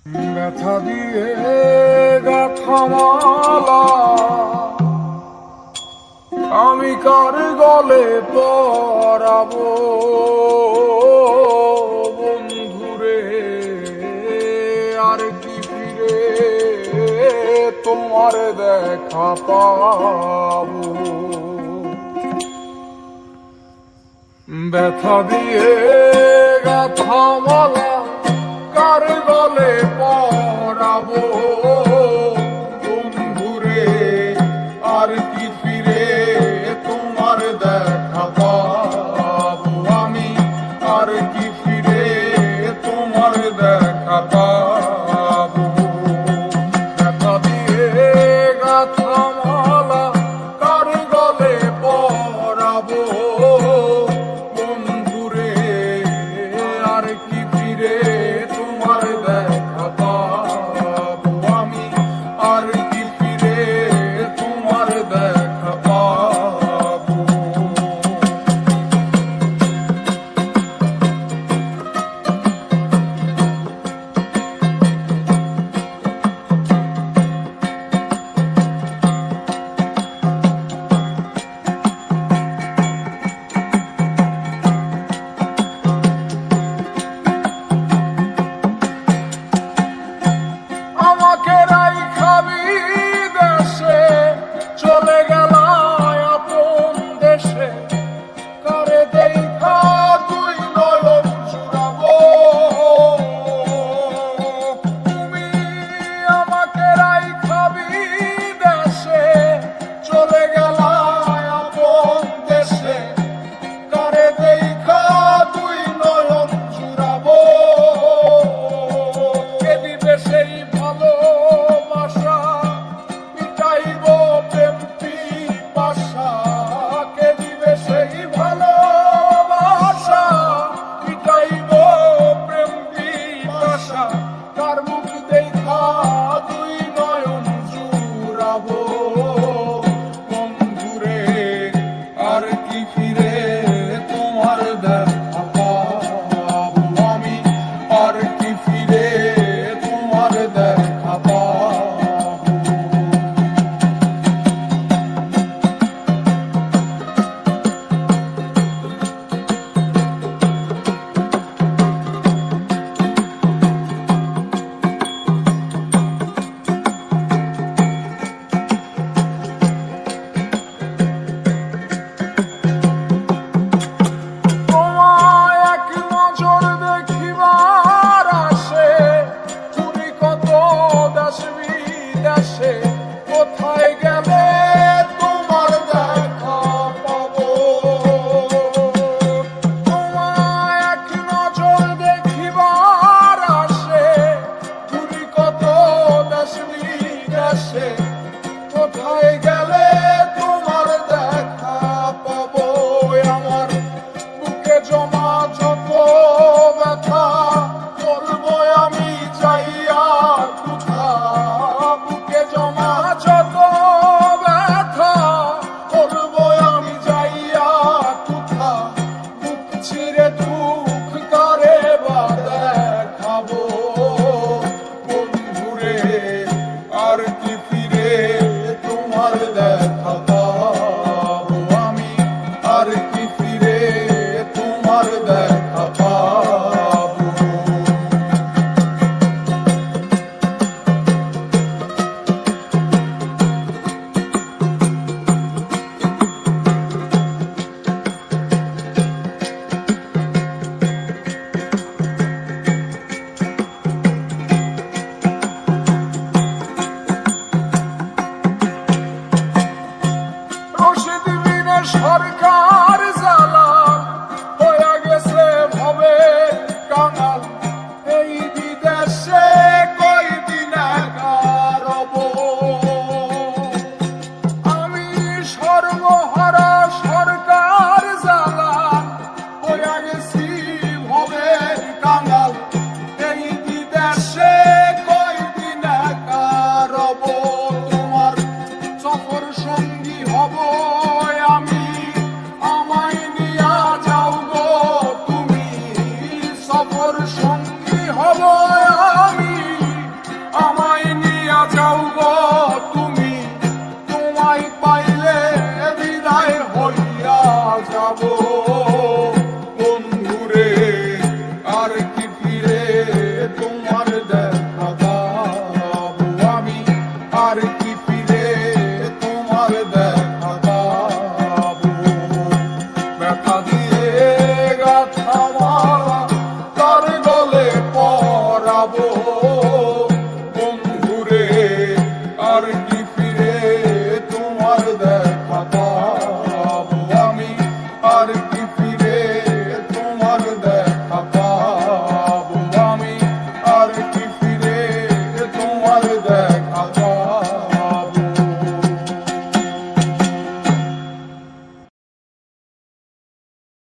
ব্যথা দিয়ে গাথা মালা আমি কার গলে পরাবো বন্ধুরে, আর কি ফিরে তোমার দেখা পাবো। ব্যথা দিয়ে গাথা মালা কার গলে পরাবো বন্ধুরে, আর কি ফিরে তোমার দেখা পাবো আমি, আর কি ফিরে তোমার দেখা পাবো। ব্যথা দিয়ে গাথা মালা কার গলে পরাবো বন্ধুরে, আর কি ফিরে তোমার দেখা পাবো আমি, আর কি ফিরে তোমার দেখা পাবো। আমাকে রাইখা বিদেশে চলে গেল আপন দেশে, কারে দেখা তুই নয়ন জুড়াবো। তুমি আমাকে রাইখা বিদেশে চলে গেল আপন দেশে, কারে দেখা তুই নয়ন জুড়াবো। কে দিবে সেই ভালোবাসা মিটাইব প্রেম পিপাসা, কে দিবে সেই ভালোবাসা মিটাইব প্রেম পিপাসা, কার মুখ দেখা তুই নয়ন জুড়াবো বন্ধুরে, আর কি ফিরে তোমার দেখা পাবো আমি, আর কি ফিরে তোমার দেখা পাবো। তোমার দেখা